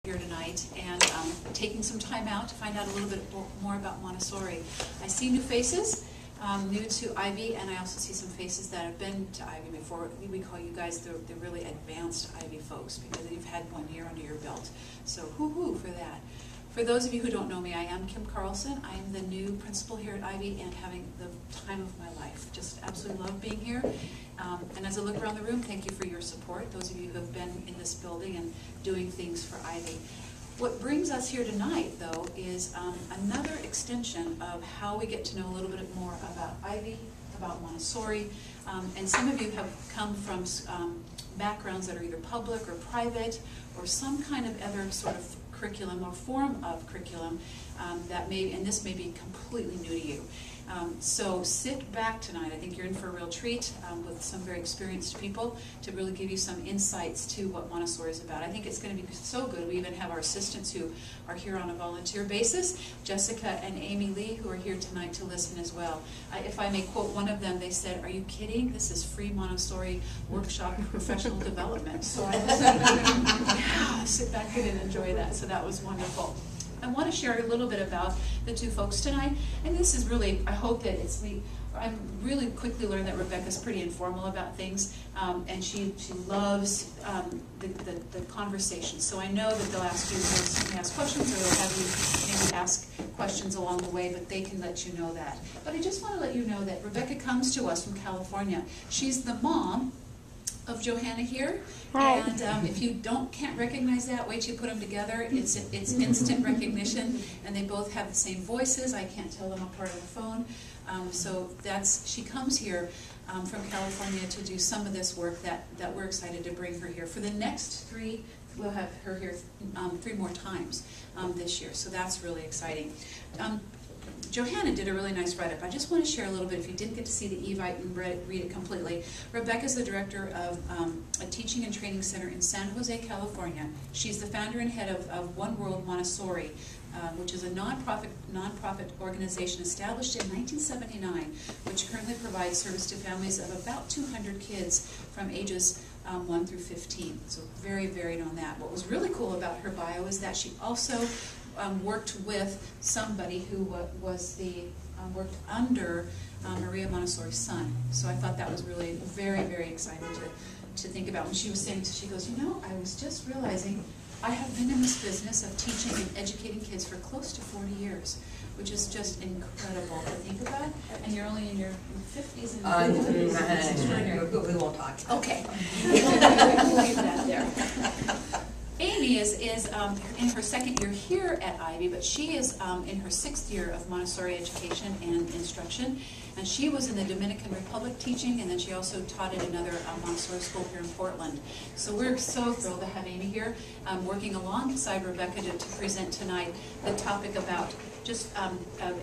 here tonight and taking some time out to find out a little bit more about Montessori. I see new faces, new to Ivy, and I also see some faces that have been to Ivy before. We call you guys the really advanced Ivy folks because you've had 1 year under your belt. So hoo-hoo for that. For those of you who don't know me, I am Kim Carlson. I am the new principal here at Ivy and having the time of my life. Just absolutely love being here. And as I look around the room, thank you for your support, those of you who have been in this building and doing things for Ivy. What brings us here tonight, though, is another extension of how we get to know a little bit more about Ivy, about Montessori. And some of you have come from backgrounds that are either public or private or some kind of other sort of curriculum or form of curriculum that may, and this may be completely new to you. So sit back tonight. I think you're in for a real treat with some very experienced people to really give you some insights to what Montessori is about. I think it's going to be so good. We even have our assistants who are here on a volunteer basis, Jessica and Amy Lee, who are here tonight to listen as well. If I may quote one of them, they said, "Are you kidding? This is free Montessori workshop professional development." So I was like, yeah, sit back and enjoy that. So that was wonderful. I want to share a little bit about the two folks tonight, and this is really, I hope that it's me. I really quickly learned that Rebecca's pretty informal about things, and she loves the conversation. So I know that they'll ask you to ask questions, or they'll have you maybe ask questions along the way, but they can let you know that. But I just want to let you know that Rebecca comes to us from California. She's the mom of Johanna here. Hi. And if you can't recognize that, wait till you put them together. It's instant recognition, and they both have the same voices. I can't tell them apart on the phone. So she comes here from California to do some of this work that we're excited to bring her here. For the next 3, we'll have her here 3 more times this year. So that's really exciting. Johanna did a really nice write-up. I just want to share a little bit, if you didn't get to see the Evite and read it completely. Rebecca's the director of a teaching and training center in San Jose, California. She's the founder and head of One World Montessori, which is a nonprofit organization established in 1979, which currently provides service to families of about 200 kids from ages 1 through 15. So very varied on that. What was really cool about her bio is that she also worked with somebody who worked under Maria Montessori's son. So I thought that was really very, very exciting to think about. When she was saying, she goes, you know, I was just realizing I have been in this business of teaching and educating kids for close to 40 years, which is just incredible to think about. And you're only in your 50s and 50s. It's extraordinary. We won't talk. Okay. We'll leave that there. Amy is in her 2nd year here at Ivy, but she is in her 6th year of Montessori education and instruction. And she was in the Dominican Republic teaching, and then she also taught at another Montessori school here in Portland. So we're so thrilled to have Amy here, working alongside Rebecca to present tonight the topic about just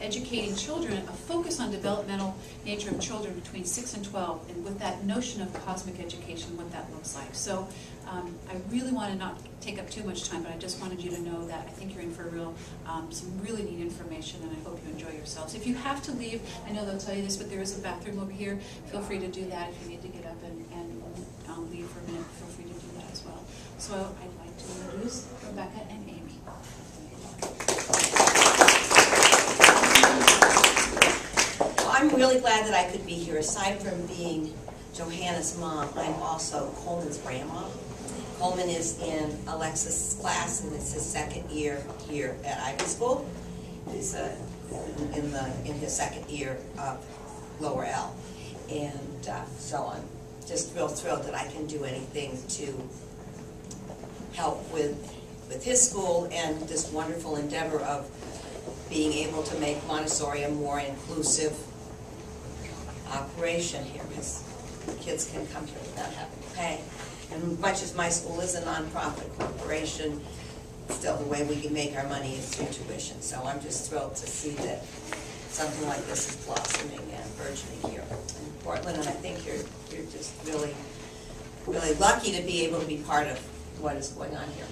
educating children, a focus on developmental nature of children between 6 and 12, and with that notion of cosmic education, what that looks like. So I really want to not take up too much time, but I just wanted you to know that I think you're in for some really neat information, and I hope you enjoy yourselves. If you have to leave, I know they'll tell you this, but there is a bathroom over here. Feel free to do that. If you need to get up and leave for a minute, feel free to do that as well. So I'd like to introduce Rebecca and Amy. Well, I'm really glad that I could be here. Aside from being Johanna's mom, I'm also Coleman's grandma. Coleman is in Alexis' class, and it's his 2nd year here at Ivy School. He's in his 2nd year of Lower L. And so I'm just real thrilled that I can do anything to help with his school and this wonderful endeavor of being able to make Montessori a more inclusive operation here, because kids can come here without having to pay. And much as my school is a nonprofit corporation, still the way we can make our money is through tuition. So I'm just thrilled to see that something like this is blossoming and burgeoning here in Portland. And I think you're just really, really lucky to be able to be part of what is going on here.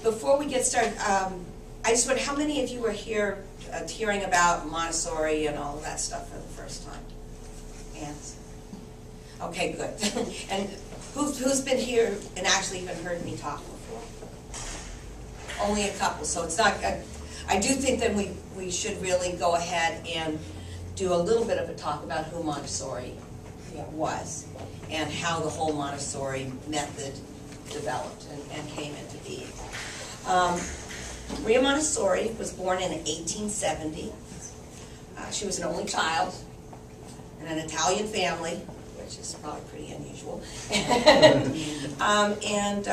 Before we get started, I just wonder, how many of you are here hearing about Montessori and all of that stuff for the first time? Hands? Okay, good. And Who's been here and actually even heard me talk before? Only a couple, so it's not, I do think that we should really go ahead and do a little bit of a talk about who Montessori was and how the whole Montessori method developed and came into being. Maria Montessori was born in 1870. She was an only child in an Italian family, which is probably pretty unusual, and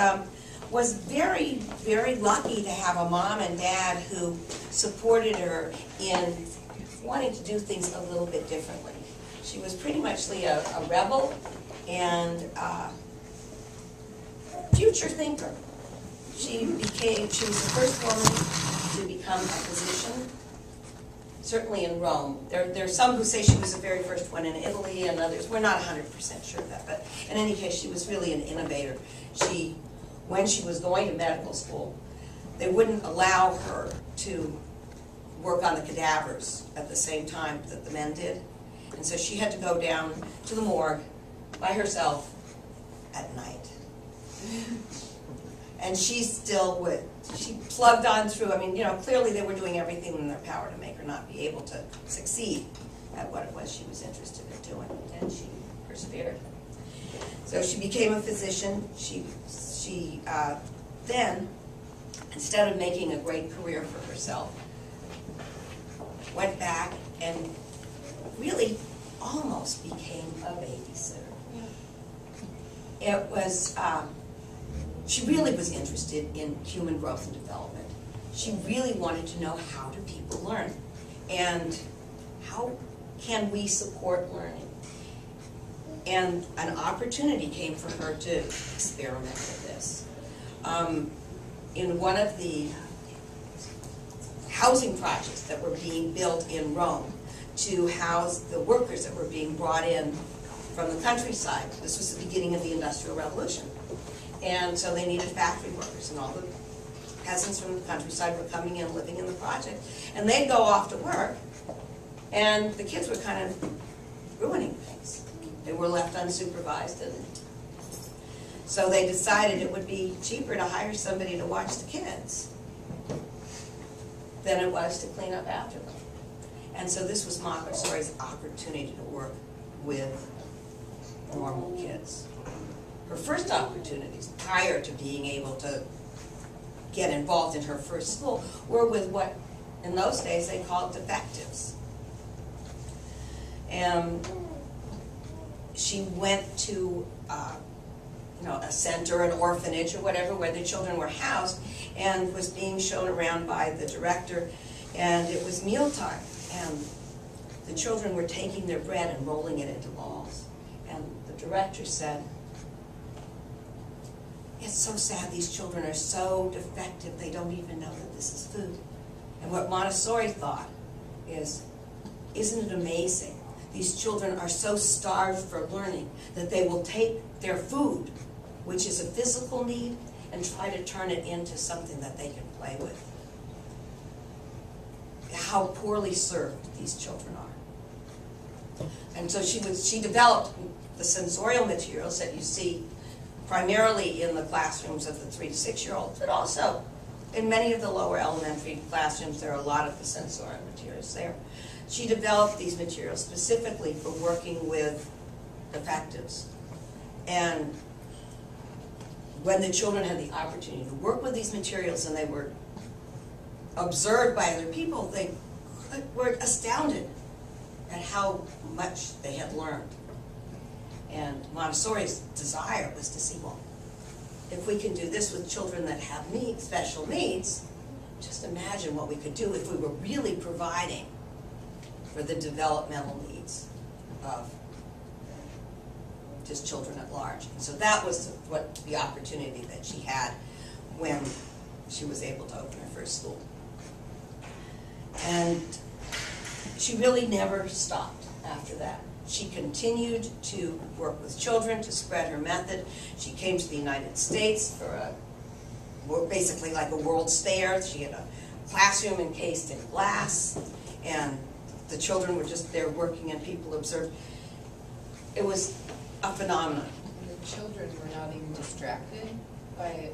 was very, very lucky to have a mom and dad who supported her in wanting to do things a little bit differently. She was pretty much a rebel and a future thinker. She was the first woman to become a physician, certainly in Rome. There are some who say she was the very first one in Italy, and others, we're not 100% sure of that, but in any case, she was really an innovator. When she was going to medical school, they wouldn't allow her to work on the cadavers at the same time that the men did. And so she had to go down to the morgue by herself at night. And she plugged on through. I mean, clearly they were doing everything in their power to make her not be able to succeed at what it was she was interested in doing, and she persevered. So she became a physician. She then, instead of making a great career for herself, went back and really almost became a babysitter. It was, she really was interested in human growth and development. She really wanted to know, how do people learn? And how can we support learning? And an opportunity came for her to experiment with this. In one of the housing projects that were being built in Rome to house the workers that were being brought in from the countryside. This was the beginning of the Industrial Revolution. And so they needed factory workers, and all the peasants from the countryside were coming in, living in the project. And they'd go off to work, and the kids were kind of ruining things. They were left unsupervised, and so they decided it would be cheaper to hire somebody to watch the kids than it was to clean up after them. And so this was Montessori's opportunity to work with normal kids. Her first opportunities, prior to being able to get involved in her first school, were with what, in those days, they called defectives. And she went to a center, an orphanage, or whatever, where the children were housed, and was being shown around by the director, and it was mealtime, and the children were taking their bread and rolling it into balls. And the director said, "It's so sad, these children are so defective, they don't even know that this is food." And what Montessori thought is, isn't it amazing? These children are so starved for learning that they will take their food, which is a physical need, and try to turn it into something that they can play with. How poorly served these children are. And so she developed the sensorial materials that you see primarily in the classrooms of the 3 to 6-year-olds, but also in many of the lower elementary classrooms. There are a lot of the sensorial materials there. She developed these materials specifically for working with defectives. And when the children had the opportunity to work with these materials and they were observed by other people, they were astounded at how much they had learned. And Montessori's desire was to see, well, if we can do this with children that have special needs, just imagine what we could do if we were really providing for the developmental needs of just children at large. And so that was what the opportunity that she had when she was able to open her first school. And she really never stopped after that. She continued to work with children to spread her method. She came to the United States for basically like a World's Fair. She had a classroom encased in glass, and the children were just there working and people observed. It was a phenomenon. children were not even distracted by